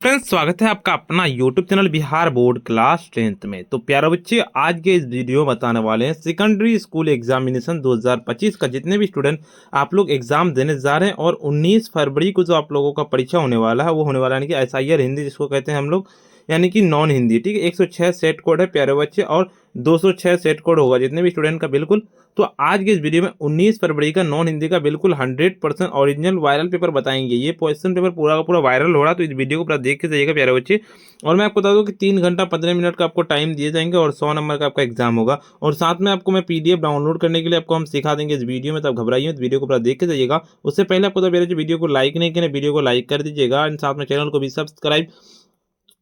Friends, स्वागत है आपका अपना YouTube channel Bihar board class 10th में। तो प्यारे बच्चे, आज के इस वीडियो में बताने वाले हैं सेकेंडरी स्कूल एग्जामिनेशन 2025 का जितने भी स्टूडेंट आप लोग एग्जाम देने जा रहे हैं और 19 फरवरी को जो आप लोगों का परीक्षा होने वाला है वो होने वाला है, यानी कि SIR हिंदी जिसको कहते हैं हम लोग, यानी कि नॉन हिंदी। ठीक है, 106 सेट कोड है प्यारे बच्चे और 206 सेट कोड होगा जितने भी स्टूडेंट का। बिल्कुल, तो आज के इस वीडियो में 19 फरवरी का नॉन हिंदी का बिल्कुल 100% ओरिजिनल वायरल पेपर बताएंगे। ये क्वेश्चन पेपर पूरा का पूरा वायरल हो रहा है, तो इस वीडियो को पूरा देख के जाइएगा प्यारे बच्चे। और मैं आपको बता दूं कि 3 घंटा 15 मिनट का आपको टाइम दिए जाएंगे और 100 नंबर का आपका एग्जाम होगा। और साथ में आपको मैं PDF डाउनलोड करने के लिए आपको हम सिखा देंगे इस वीडियो में, तब घबराइए, वीडियो को पूरा देख के जाइएगा। उससे पहले आपको तो मेरे वीडियो को लाइक नहीं किया, वीडियो को लाइक कर दीजिएगा, साथ में चैनल को भी सब्सक्राइब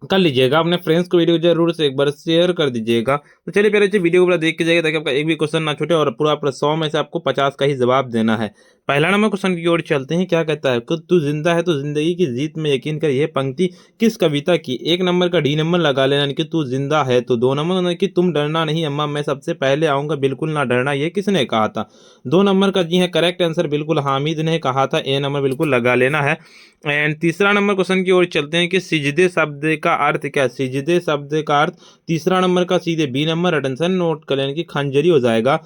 कर लीजिएगा। अपने फ्रेंड्स को वीडियो जरूर से एक बार शेयर कर दीजिएगा। तो चलिए पहले वीडियो को पूरा देख के जाइए ताकि आपका एक भी क्वेश्चन ना छूटे और पूरा 100 में से आपको 50 का ही जवाब देना है। पहला नंबर क्वेश्चन की ओर चलते हैं। क्या कहता है कि तू जिंदा है तो जिंदगी की जीत में यकीन कर, यह पंक्ति किस कविता की? 1 नंबर का D नंबर लगा लेना, यानी कि तू जिंदा है। तो 2 नंबर कि तुम डरना नहीं अम्मा, मैं सबसे पहले आऊंगा, बिल्कुल ना डरना, ये किसने कहा था? 2 नंबर का जी है करेक्ट आंसर, बिल्कुल हामिद ने कहा था। A नंबर बिल्कुल लगा लेना है। एंड तीसरा नंबर क्वेश्चन की ओर चलते हैं कि सिजदे शब्द का अर्थ क्या है? सिजदे शब्द का अर्थ तीसरा नंबर का सीधे B नंबर अटेंशन नोट कर लेने की खंजरी हो जाएगा।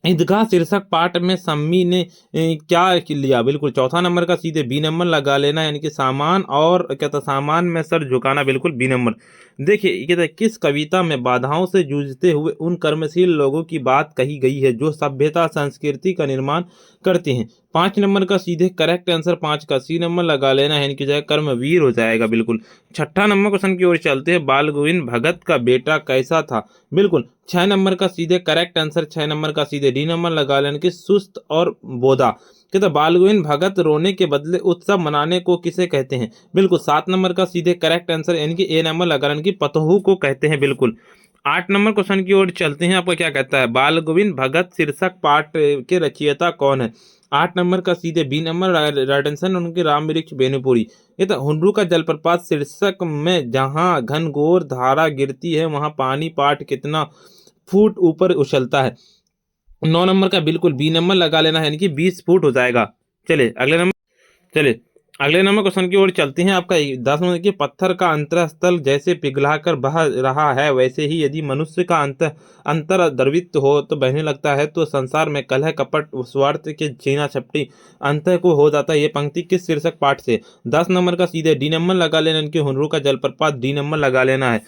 ईदगाह शीर्षक पाठ में सम्मी ने क्या लिया? बिल्कुल चौथा नंबर का सीधे B नंबर लगा लेना, यानी कि सामान और क्या था, सामान में सर झुकाना, बिल्कुल B नंबर। देखिए ये कहता है किस कविता में बाधाओं से जूझते हुए उन कर्मशील लोगों की बात कही गई है जो सभ्यता संस्कृति का निर्माण करते हैं? 5 नंबर का सीधे करेक्ट आंसर 5 का C नंबर लगा लेना, यानी कि जाए कर्मवीर हो जाएगा। बिल्कुल छठा नंबर क्वेश्चन की ओर चलते हैं। बाल गोविंद भगत का बेटा कैसा था? बिल्कुल 6 नंबर का सीधे करेक्ट आंसर 6 नंबर का सीधे D नंबर लगा लेने की सुस्त और बोधा। कहते बाल गोविंद भगत रोने के बदले उत्सव मनाने को किसे कहते हैं? बिल्कुल 7 नंबर का सीधे करेक्ट आंसर यानी कि A नंबर लगा लेने की पतहू को कहते हैं। बिल्कुल 8 नंबर क्वेश्चन की ओर चलते हैं। आपको क्या कहता है? बाल गोविंद भगत शीर्षक पाठ के रचयिता कौन है? 8 नंबर का सीधे B नंबर राइट आंसर उनके राम वृक्ष बेनीपुरी। ये तो हुंडरू का जलप्रपात शीर्षक में जहां घनघोर धारा गिरती है वहां पानी पाठ कितना फुट ऊपर उछलता है? 9 नंबर का बिल्कुल B नंबर लगा लेना है, यानी कि 20 फुट हो जाएगा। चलिए अगले नंबर क्वेश्चन की ओर चलते हैं। आपका 10 नंबर की पत्थर का अंतरस्थल जैसे पिघलाकर बह रहा है वैसे ही यदि मनुष्य का अंतर द्रवित हो तो बहने लगता है, तो संसार में कलह कपट स्वार्थ के छीना झपटी अंत को हो जाता है। ये पंक्ति किस शीर्षक पाठ से? 10 नंबर का सीधे D नंबर लगा लेना, इनके हुनरू का जलप्रपात D नंबर लगा लेना है।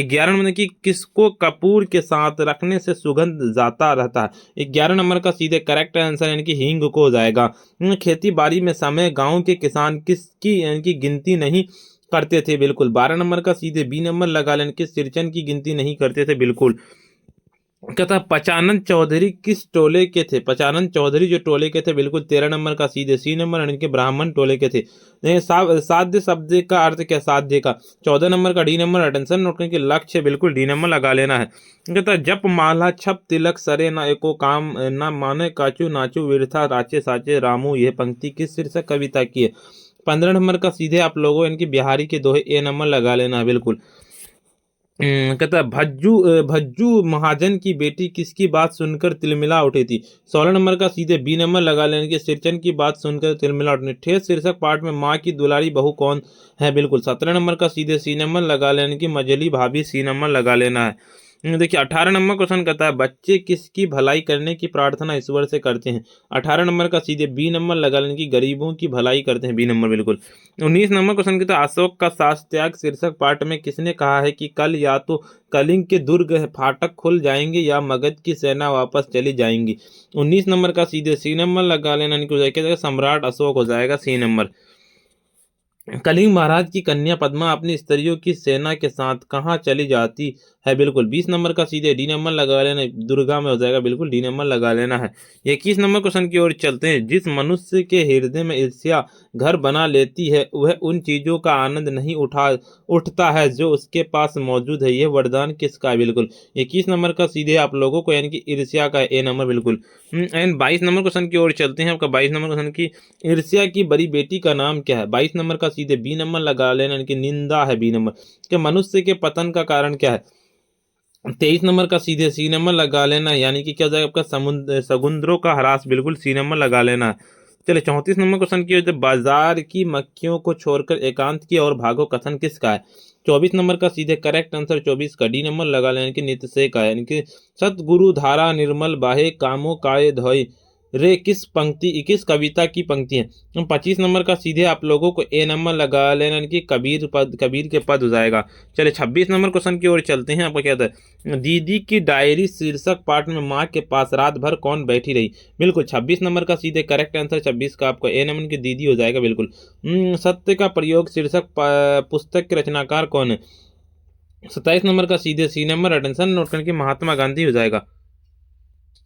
11 नंबर की किसको कपूर के साथ रखने से सुगंध जाता रहता है? 11 नंबर का सीधे करेक्ट आंसर यानी कि हींग को हो जाएगा। खेती बाड़ी में समय गांव के किसान किसकी यानी कि गिनती नहीं करते थे? बिल्कुल 12 नंबर का सीधे B नंबर लगा लेने के सिरचन की गिनती नहीं करते थे। बिल्कुल कहता पचानंद चौधरी किस टोले के थे? पचानंद चौधरी जो टोले के थे, बिल्कुल 13 नंबर का सीधे C नंबर इनके ब्राह्मण टोले के थे। साध्य शब्द का अर्थ क्या? साध्य का 14 नंबर का D नंबर अटेंशन नोट करने के लक्ष्य, बिल्कुल D नंबर लगा लेना है। कहता जप माला छप तिलक सरे ना एको काम ना माने काचू नाचू विरथा राचे साचे रामू, यह पंक्ति किस शीर्षक कविता की है? 15 नंबर का सीधे आप लोगों इनकी बिहारी के दोहे A नंबर लगा लेना है। बिल्कुल कहता है भज्जू महाजन की बेटी किसकी बात सुनकर तिलमिला उठी थी? 16 नंबर का सीधे B नंबर लगा लेने के सिरचन की बात सुनकर तिलमिला उठने। ठेठ शीर्षक पाठ में माँ की दुलारी बहू कौन है? बिल्कुल 17 नंबर का सीधे C नंबर लगा लेने की मजली भाभी C नंबर लगा लेना है। देखिए 18 नंबर क्वेश्चन कहता है बच्चे किसकी भलाई करने की प्रार्थना ईश्वर से करते हैं? 18 नंबर का सीधे B नंबर लगा लेने की गरीबों की भलाई करते हैं, B नंबर। बिल्कुल 19 नंबर क्वेश्चन कहता है अशोक का शास्त्रत्याग शीर्षक पाठ में किसने कहा है कि कल या तो कलिंग के दुर्ग फाटक खुल जाएंगे या मगध की सेना वापस चली जाएंगी? 19 नंबर का सीधे C नंबर लगा लेना, सम्राट अशोक हो जाएगा C नंबर। कलिंग महाराज की कन्या पद्मा अपनी स्त्रियों की सेना के साथ कहाँ चली जाती है? बिल्कुल 20 नंबर का सीधे D नंबर लगा लेना, दुर्गा में हो जाएगा, बिल्कुल D नंबर लगा लेना है। 21 नंबर क्वेश्चन की ओर चलते हैं। जिस मनुष्य के हृदय में ईर्ष्या घर बना लेती है वह उन चीजों का आनंद नहीं उठता है जो उसके पास मौजूद है, यह वरदान किसका है? बिल्कुल 21 नंबर का सीधे आप लोगों को यानी कि ईर्ष्या का A नंबर। बिल्कुल एंड 22 नंबर क्वेश्चन की ओर चलते हैं। आपका 22 नंबर क्वेश्चन की ईर्ष्या की बड़ी बेटी का नाम क्या है? 22 नंबर का सीधे B नंबर लगा लेना, यानी कि निंदा है B नंबर। कि मनुष्य के पतन का कारण क्या है? 23 नंबर का सीधे C नंबर लगा लेना, यानी कि क्या हो जाएगा आपका समुद्र सगुंद्रों का ह्रास, बिल्कुल C नंबर लगा लेना है। चलिए 34 नंबर क्वेश्चन की होते बाजार की मक्खियों को छोड़कर एकांत की और भागो कथन किसका है। 24 नंबर का सीधे करेक्ट आंसर 24 का डी नंबर लगा लेने की नित्य से का है, यानी कि सतगुरु धारा निर्मल बाहे कामो काय धोय रे किस पंक्ति किस कविता की पंक्ति है। 25 नंबर का सीधे आप लोगों को ए नंबर लगा लेना, यानी कि कबीर के पद हो जाएगा। चलिए 26 नंबर क्वेश्चन की ओर चलते हैं। आपको क्या था, दीदी की डायरी शीर्षक पाठ में माँ के पास रात भर कौन बैठी रही। बिल्कुल 26 नंबर का सीधे करेक्ट आंसर 26 का आपको ए नंबर की दीदी हो जाएगा। बिल्कुल सत्य का प्रयोग शीर्षक पुस्तक के रचनाकार कौन है। 27 नंबर का सीधे सी नंबर अटेंशन नोट करने की महात्मा गांधी हो जाएगा।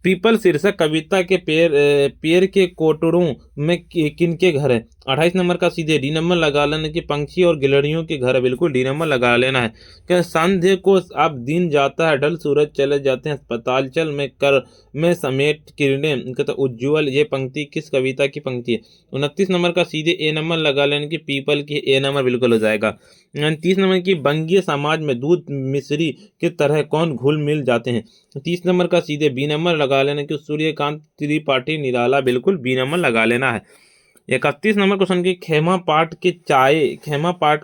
पीपल शीर्षक कविता के पेड़ के कोटरों में किनके घर है। 28 नंबर का सीधे डी नंबर लगा लेना कि पंछी और गिलहरियों के घर है। बिल्कुल डी नंबर लगा लेना है। क्या संध्या को अब दिन जाता है ढल सूरज चले जाते हैं अस्पताल चल में कर में समेट किरणें कहता उज्ज्वल, ये पंक्ति किस कविता की पंक्ति है। 29 नंबर का सीधे ए नंबर लगा लेने की पीपल की ए नंबर बिल्कुल हो जाएगा। 30 नंबर की बंगीय समाज में दूध मिश्री की तरह कौन घुल मिल जाते हैं। 30 नंबर का सीधे बी नंबर लगा लेना कि सूर्यकांत त्रिपाठी निराला, बिल्कुल बी नंबर लगा लेना है। 31 नंबर क्वेश्चन की खेमा पाट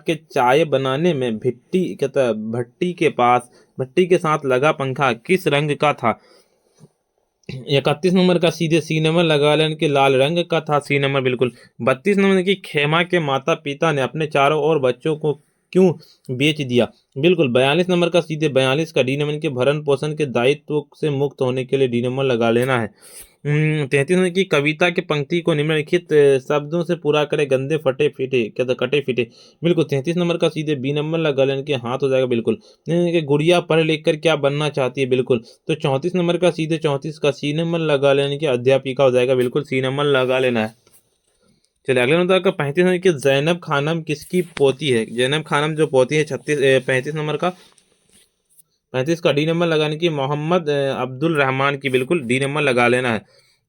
के चाय बनाने में भट्टी के साथ लगा पंखा किस रंग का था। 31 नंबर का सीधे सी नंबर लगा लेने के लाल रंग का था, सी नंबर बिल्कुल। 32 नंबर की खेमा के माता पिता ने अपने चारों और बच्चों को क्यों बेच दिया। बिल्कुल 42 नंबर का सीधे 42 का डी नंबर के भरण पोषण के दायित्व से मुक्त होने के लिए डी नंबर लगा लेना है। 33 नंबर की कविता के पंक्ति को निम्नलिखित शब्दों से पूरा करे गंदे फटे फिटे क्या तो कटे फिटे। बिल्कुल 33 नंबर का सीधे बी नंबर लगा लेने के हाथ हो जाएगा। बिल्कुल गुड़िया पढ़ लिख कर क्या बनना चाहती है। बिल्कुल तो 34 नंबर का सीधे 34 का सी नंबर लगा लेने की अध्यापिका हो जाएगा। बिल्कुल सी नंबर लगा लेना है। चलिए अगले नंबर का 35 नंबर की जैनब खानम किसकी पोती है। जैनब खानम जो पोती है 35 नंबर का 35 का डी नंबर लगाने की मोहम्मद अब्दुल रहमान की, बिल्कुल डी नंबर लगा लेना है।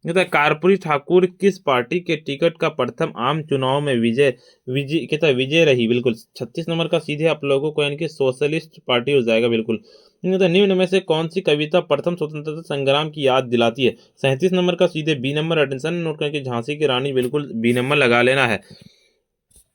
कहता कर्पूरी ठाकुर किस पार्टी के टिकट का प्रथम आम चुनाव में विजय रही। बिल्कुल 36 नंबर का सीधे आप लोगों को यानी कि सोशलिस्ट पार्टी हो जाएगा। बिल्कुल निम्न में से कौन सी कविता प्रथम स्वतंत्रता संग्राम की याद दिलाती है। 37 नंबर का सीधे बी नंबर अटेंशन नोट करके झांसी की रानी, बिल्कुल बी नंबर लगा लेना है।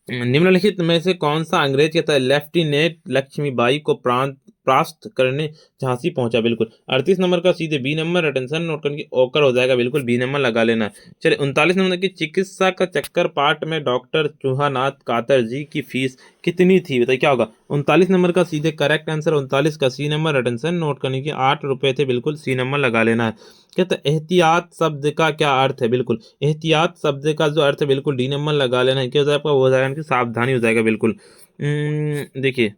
निम्नलिखित में से कौन सा अंग्रेज कहता है लेफ्टिनेंट लक्ष्मीबाई को परास्त करने झांसी पहुंचा। बिल्कुल 38 नंबर का सीधे बी नंबर अटेंशन नोट करके ओकर हो जाएगा। बिल्कुल बी नंबर लगा लेना है। चलिए 39 नंबर की चिकित्सा का चक्कर पाठ में डॉक्टर चूहानाथ कातर जी की फीस कितनी थी। बताइए क्या होगा। 39 नंबर का सीधे करेक्ट आंसर 39 का सी नंबर अटेंशन नोट करने की 8 रुपए थे। बिल्कुल सी नंबर लगा लेना है। कहते एहतियात शब्द का क्या अर्थ है। बिल्कुल एहतियात शब्द का जो अर्थ है बिल्कुल डी नंबर लगा लेना है। क्या हो जाएगा आपका, वो हो जाएगा कि सावधानी हो जाएगा। बिल्कुल देखिए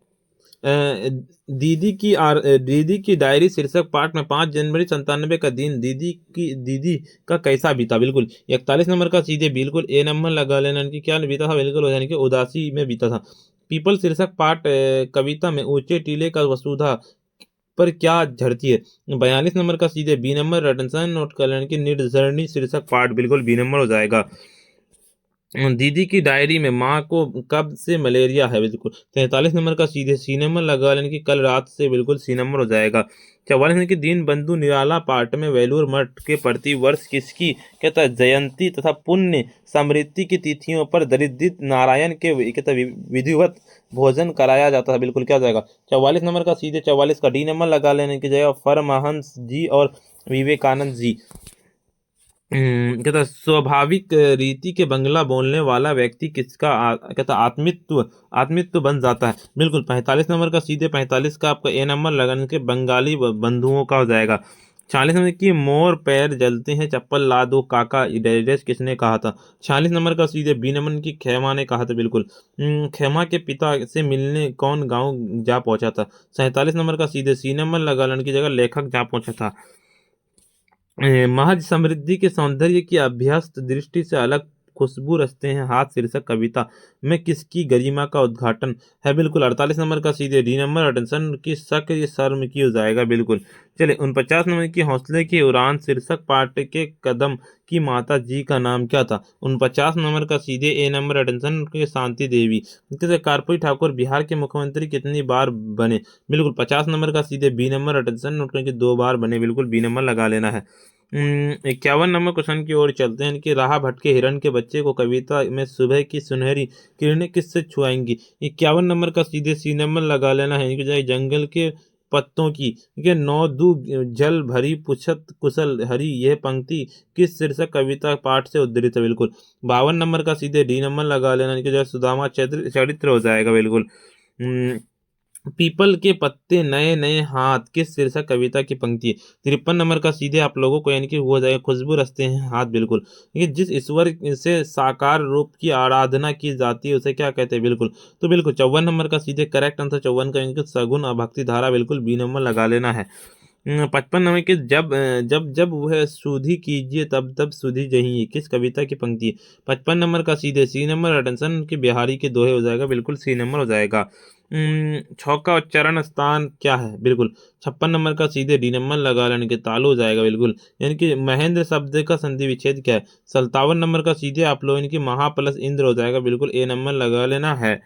दीदी की डायरी शीर्षक पाठ में 5 जनवरी 97 का दिन दीदी का कैसा बीता। बिल्कुल 41 नंबर का सीधे बिल्कुल ए नंबर लगा लेना कि क्या बीता था। बिल्कुल हो जाने कि उदासी में बीता था। पीपल शीर्षक पाठ कविता में ऊंचे टीले का वसुधा पर क्या झड़ती है। 42 नंबर का सीधे बी नंबर अटेंशन नोट कर लेने की निर्झरणी शीर्षक पाठ, बिल्कुल बी नंबर हो जाएगा। दीदी की डायरी में माँ को कब से मलेरिया है। बिल्कुल 43 नंबर का सीधे सी नंबर लगा लेने की कल रात से, बिल्कुल सी नंबर हो जाएगा। 44 नंबर की दीन बंधु निराला पाठ में वेलूर मठ के प्रति वर्ष किसकी कहता है जयंती तथा पुण्य समृद्धि की तिथियों पर दरिद्रित नारायण के कहता विधिवत भोजन कराया जाता है। बिल्कुल क्या जाएगा 44 नंबर का सीधे 44 का डी नंबर लगा लेने की जगह परमहंस जी और विवेकानंद जी। कहता स्वाभाविक रीति के बंगला बोलने वाला व्यक्ति किसका कहता आत्मित्व बन जाता है। बिल्कुल 45 नंबर का सीधे 45 का आपका ए नंबर लगाने के बंगाली बंधुओं का हो जाएगा। 46 नंबर की मोर पैर जलते हैं चप्पल ला दो काका डेरेस किसने कहा था। 46 नंबर का सीधे बी नंबर की खेमा ने कहा था। बिल्कुल खेमा के पिता से मिलने कौन गाँव जा पहुंचा था। 47 नंबर का सीधे सी नंबर लगाने की जगह लेखक जा पहुंचा था। महज समृद्धि के सौंदर्य की अभ्यस्त दृष्टि से अलग खुशबू रचते हैं हाथ शीर्षक कविता में किसकी गरिमा का उद्घाटन है। बिल्कुल 48 नंबर का सीधे डी नंबर अटेंशन की शक ये शर्म की हो जाएगा। बिल्कुल चलिए 49 नंबर की हौसले की उड़ान शीर्षक पाठ के कदम की माता जी का नाम क्या था। 49 नंबर का सीधे ए नंबर अटेंशन के शांति देवी। कर्पूरी ठाकुर बिहार के मुख्यमंत्री कितनी बार बने। बिल्कुल 50 नंबर का सीधे बी नंबर अटेंशन नोट करके 2 बार बने। बिल्कुल बी नंबर लगा लेना है। 51 नंबर क्वेश्चन की ओर चलते हैं कि राह भटके हिरण के बच्चे को कविता में सुबह की सुनहरी किरणें किससे छुआएंगी। 51 नंबर का सीधे सी नंबर लगा लेना है कि जाए जंगल के पत्तों की। ठीक है, नौ दू जल भरी पुछत कुशल हरी, यह पंक्ति किस शीर्षक कविता पाठ से उद्धृत है। बिल्कुल 52 नंबर का सीधे डी नंबर लगा लेना है कि जो सुदामा चरित्र हो जाएगा। बिल्कुल पीपल के पत्ते नए नए हाथ किस शीर्षक कविता की पंक्ति है। 53 नंबर का सीधे आप लोगों को यानी कि वो हो जाएगा खुशबू रचते हैं हाथ। बिल्कुल ये जिस ईश्वर से साकार रूप की आराधना की जाती है उसे क्या कहते हैं। बिल्कुल तो बिल्कुल 54 नंबर का सीधे करेक्ट आंसर 54 का यानी कि सगुन भक्ति धारा। बिल्कुल बी नंबर लगा लेना है। 55 नंबर की जब जब वह सुधि कीजिए तब तब सुधि जही किस कविता की पंक्ति है। 55 नंबर का सीधे सी नंबर अटेंशन की बिहारी के दोहे हो जाएगा। बिल्कुल सी नंबर हो जाएगा। छौका उच्चारण स्थान क्या है। बिल्कुल 56 नंबर का सीधे डी नंबर लगा लेने के तालु हो जाएगा। बिल्कुल यानी कि महेंद्र शब्द का संधि विच्छेद क्या है। 57 नंबर का सीधे आप लोगों की महा प्लस इंद्र हो जाएगा। बिल्कुल ए नंबर लगा लेना है।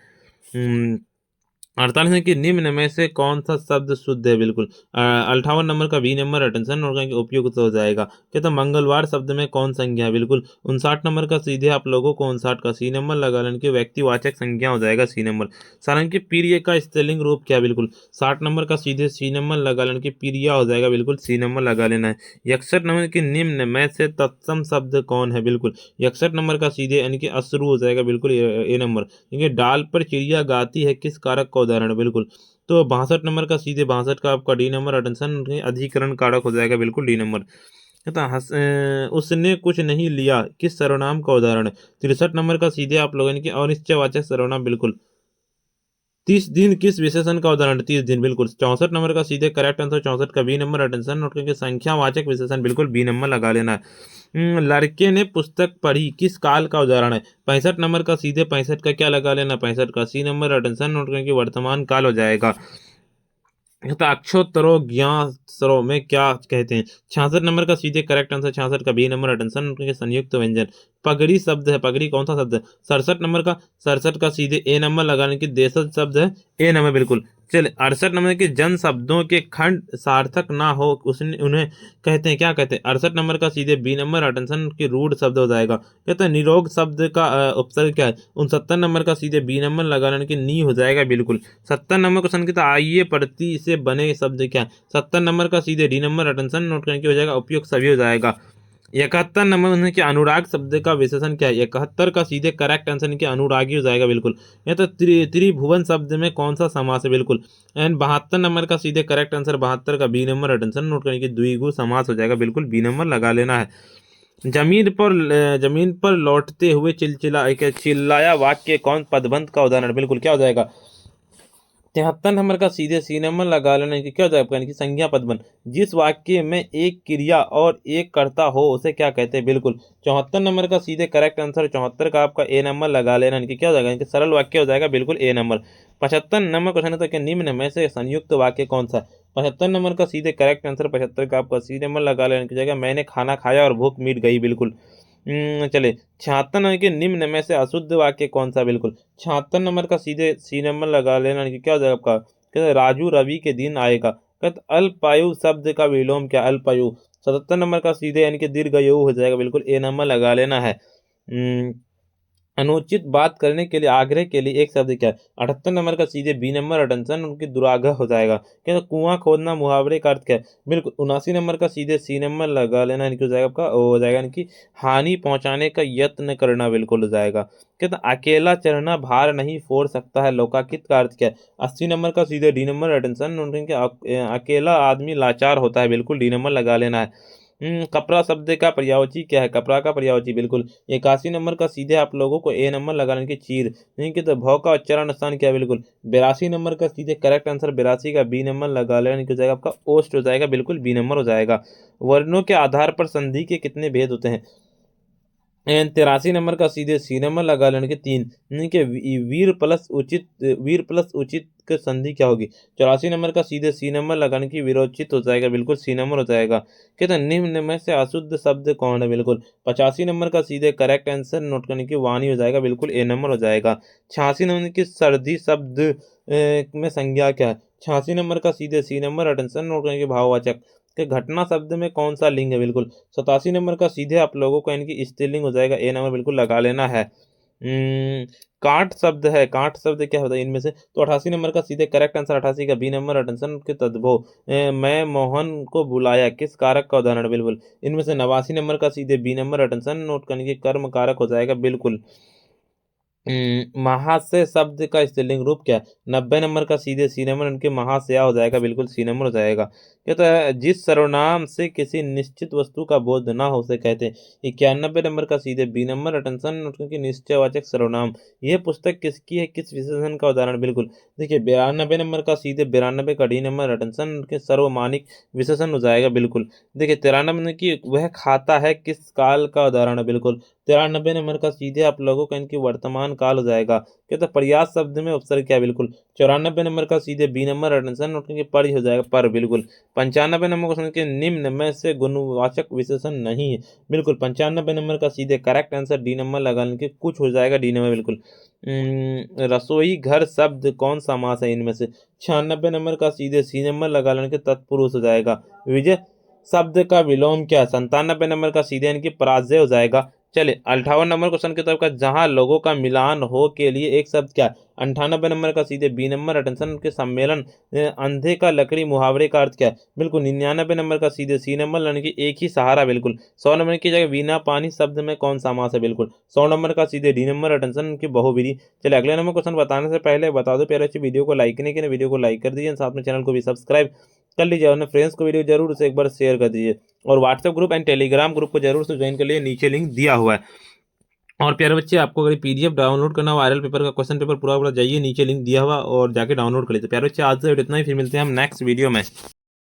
48 है कि निम्न में से कौन सा शब्द शुद्ध है। बिल्कुल 58 नंबर का बी नंबर अटेंशन और उपयुक्त हो जाएगा। कहते हैं मंगलवार शब्द में कौन संज्ञा है। बिल्कुल 59 नंबर का सीधे आप लोगों को 59 का सी नंबर लगा लेने के व्यक्तिवाचक संज्ञा हो जाएगा सी नंबर। सारंगी पीरिय का स्पेलिंग रूप क्या है। बिल्कुल 60 नंबर का सीधे सी नंबर लगा लेने की पीरिया हो जाएगा। बिल्कुल सी नंबर लगा लेना है। 61 नंबर की निम्न में से तत्सम शब्द कौन है। बिल्कुल 61 नंबर का सीधे यानी कि अश्रु हो जाएगा। बिल्कुल ए नंबर। देखिए डाल पर चिड़िया गाती है किस कारक का उदाहरण है। बिल्कुल तो 62 नंबर का सीधे 62 का आपका डी नंबर अटेंशन अधिकरण कारक हो जाएगा। बिल्कुल डी नंबर। कहता उसने कुछ नहीं लिया किस सर्वनाम का उदाहरण है। 63 नंबर का सीधे आप लोगों ने कि अनिश्चयवाचक सर्वनाम। बिल्कुल 30 दिन किस विशेषण का उदाहरण। 30 दिन। बिल्कुल 64 नंबर का सीधे करेक्ट आंसर 64 का बी नंबर अटेंशन नोट करके संख्यावाचक विशेषण। बिल्कुल बी नंबर लगा लेना है। लड़के ने पुस्तक पढ़ी किस काल का उदाहरण है। 65 नंबर का सीधे 65 का क्या लगा लेना 65 का सी नंबर अटेंशन नोट करके वर्तमान काल हो जाएगा। तो अक्षोत्तरों ज्ञासरों में क्या कहते हैं। 66 नंबर का सीधे करेक्ट आंसर 66 का बी नंबर अटेंशन के संयुक्त व्यंजन। पगड़ी शब्द है। पगड़ी कौन सा शब्द है। 67 नंबर का 67 का सीधे ए नंबर लगाने की देशज शब्द है ए नंबर। बिल्कुल चले 68 नंबर के जन शब्दों के खंड सार्थक ना हो उसने उन्हें कहते हैं क्या कहते हैं। 68 नंबर का सीधे बी नंबर अटेंशन की रूढ़ शब्द हो जाएगा। कहते हैं निरोग शब्द का उपसर्ग क्या है। 69 नंबर का सीधे बी नंबर लगाने की नी हो जाएगा। बिल्कुल 70 नंबर क्वेश्चन की तो आइए प्रति से बने शब्द क्या है। 70 नंबर का सीधे डी नंबर अटेंशन नोट करने की हो जाएगा उपयुक्त सभी हो जाएगा। 71 नंबर उन्हें कि अनुराग शब्द का विशेषण क्या है। 71 का सीधे करेक्ट आंसर कि अनुरागी हो जाएगा। बिल्कुल यह तो त्रिभुवन शब्द में कौन सा समास है। बिल्कुल एंड 72 नंबर का सीधे करेक्ट आंसर 72 का बी नंबर अटेंशन नोट करने की द्विगु समास हो जाएगा। बिल्कुल बी नंबर लगा लेना है। जमीन पर लौटते हुए चिल्लाया वाक्य कौन पदबंध का उदाहरण। बिल्कुल क्या हो जाएगा। 73 नंबर का सीधे सी नंबर लगा लेने की क्या हो जाएगा यानी कि संज्ञा पदबंध। जिस वाक्य में एक क्रिया और एक कर्ता हो उसे क्या कहते हैं। बिल्कुल 74 नंबर का सीधे करेक्ट आंसर 74 का आपका ए नंबर लगा लेना यानी कि क्या हो जाएगा यानी कि सरल वाक्य हो जाएगा। बिल्कुल ए नंबर। 75 नंबर क्वेश्चन है तो निम्न में से संयुक्त वाक्य कौन सा। 75 नंबर का सीधे करेक्ट आंसर 75 का आपका सी नंबर लगा लेने की जगह मैंने खाना खाया और भूख मिट गई। बिल्कुल चले 76 नंबर के निम्न में से अशुद्ध वाक्य कौन सा। बिल्कुल 76 नंबर का सीधे सी नंबर लगा लेना कि क्या हो जाएगा आपका। कहते राजू रवि के दिन आएगा। कहते अल्पायु शब्द का विलोम क्या अल्पायु। 77 नंबर का सीधे यानी कि दीर्घायु हो जाएगा। बिल्कुल ए नंबर लगा लेना है। अनुचित बात करने के लिए आग्रह के लिए एक शब्द क्या है। 78 नंबर का सीधे बी नंबर अटेंशन उनकी दुराग्रह हो जाएगा। क्या कुआं खोदना मुहावरे का अर्थ क्या है। बिल्कुल 79 नंबर का सीधे सी नंबर लगा लेना यानी कि हो जाएगा आपका हो जाएगा यानी कि हानि पहुंचाने का यत्न करना। बिल्कुल हो जाएगा। कहता अकेला चढ़ना भार नहीं फोड़ सकता है लौकाकित का अर्थ क्या है। 80 नंबर का सीधे डी नंबर अटेंशन उनके अकेला आदमी लाचार होता है। बिल्कुल डी नंबर लगा लेना है। कपड़ा शब्द का पर्यायवाची क्या है। कपड़ा का पर्यायवाची। बिल्कुल 81 नंबर का सीधे आप लोगों को ए नंबर लगाने की चीर नहीं कि तो भौ का उच्चारण स्थान क्या है। बिल्कुल 82 नंबर का सीधे करेक्ट आंसर 82 का बी नंबर लगा लेने की जाएगा आपका ओस्ट हो जाएगा। बिल्कुल बी नंबर हो जाएगा। वर्णों के आधार पर संधि के कितने भेद होते हैं। 83 नंबर का सीधे सी नंबर लगा लेने के 3 यानी कि वीर प्लस उचित का संधि क्या होगी। 84 नंबर का सीधे सी नंबर लगाने की विरोचित हो जाएगा। बिल्कुल सी नंबर हो जाएगा। कहते हैं निम्न में से अशुद्ध शब्द कौन है। बिल्कुल 85 नंबर का सीधे करेक्ट आंसर नोट करने की वाणी हो जाएगा। बिल्कुल ए नंबर हो जाएगा। 86 नंबर की सर्दी शब्द में संज्ञा क्या है। 86 नंबर का सीधे सी नंबर अटेंशन नोट करने के भाववाचक। कि घटना शब्द में कौन सा लिंग है, बिल्कुल 87 नंबर का सीधे आप लोगों को यानी कि स्त्रीलिंग हो जाएगा, ए नंबर बिल्कुल लगा लेना है। काट शब्द है, काट शब्द क्या होता है इनमें से, तो 88 नंबर का सीधे करेक्ट आंसर 88 का बी नंबर, अटेंशन के तद्भव। मैं मोहन को बुलाया किस कारक का उदाहरण, बिल्कुल इनमें से 89 नंबर का सीधे बी नंबर, अटेंशन नोट करने के कर्म कारक हो जाएगा, बिल्कुल। महाशय शब्द का स्त्रीलिंग रूप क्या है, 90 नंबर का सीधे सी नंबर, उनके महाशया हो जाएगा, बिल्कुल सी नंबर हो जाएगा। कहता है जिस सर्वनाम से किसी निश्चित वस्तु का बोध ना हो उसे कहते हैं, 91 नंबर का सीधे बी नंबर, अटेंशन क्योंकि निश्चयवाचक सर्वनाम। यह पुस्तक किसकी है, किस विशेषण का उदाहरण, बिल्कुल देखिए 92 नंबर का सीधे 92 का डी नंबर, अटेंशन के सर्वमानिक विशेषण हो जाएगा, बिल्कुल। देखिए 93 की वह खाता है किस काल का उदाहरण है, बिल्कुल 93 नंबर का सीधे आप लोगों का इनकी वर्तमान काल हो जाएगा। कहते प्रयास शब्द में उपसर्ग क्या, बिल्कुल 94 नंबर का सीधे बी नंबर, अटेंशन उनके पर हो जाएगा, पर, बिल्कुल। 95 नंबर क्वेश्चन के निम्न में से गुणवाचक विशेषण नहीं है, बिल्कुल 95 नंबर का सीधे करेक्ट आंसर डी नंबर लगाने के कुछ हो जाएगा, डी नंबर, बिल्कुल। रसोई घर शब्द कौन सा समास है इनमें से, 96 नंबर का सीधे सी नंबर लगा लेने के तत्पुरुष हो जाएगा। विजय शब्द का विलोम क्या, 97 नंबर का सीधे इनकी पराजय हो जाएगा। चलिए 58 नंबर क्वेश्चन की तरफ का, जहां लोगों का मिलान हो के लिए एक शब्द क्या, 98 नंबर का सीधे बी नंबर, अटेंशन के सम्मेलन। अंधे का लकड़ी मुहावरे का अर्थ क्या है, बिल्कुल 99 नंबर का सीधे सी नंबर, यानी कि एक ही सहारा, बिल्कुल। 100 नंबर की जगह बिना पानी शब्द में कौन सा समास है, बिल्कुल 100 नंबर का सीधे डी नंबर, अटेंशन की बहुविधि। चलिए अगले नंबर क्वेश्चन बताने से पहले बता दो प्यारे, अच्छी वीडियो को लाइक नहीं किया, वीडियो को लाइक कर दीजिए, साथ में चैनल को भी सब्सक्राइब कर लीजिए, और फ्रेंड्स को वीडियो जरूर से एक बार शेयर कर दीजिए, और WhatsApp group and Telegram group को जरूर से ज्वाइन कर लिए, नीचे लिंक दिया हुआ है। और प्यारे बच्चे, आपको अगर पीडीएफ डाउनलोड करना, वायरल पेपर का क्वेश्चन पेपर पूरा पूरा, जाइए नीचे लिंक दिया हुआ और जाके डाउनलोड कर लीजिए। प्यारे बच्चे, आज से इतना ही, फिर मिलते हैं हम नेक्स्ट वीडियो में।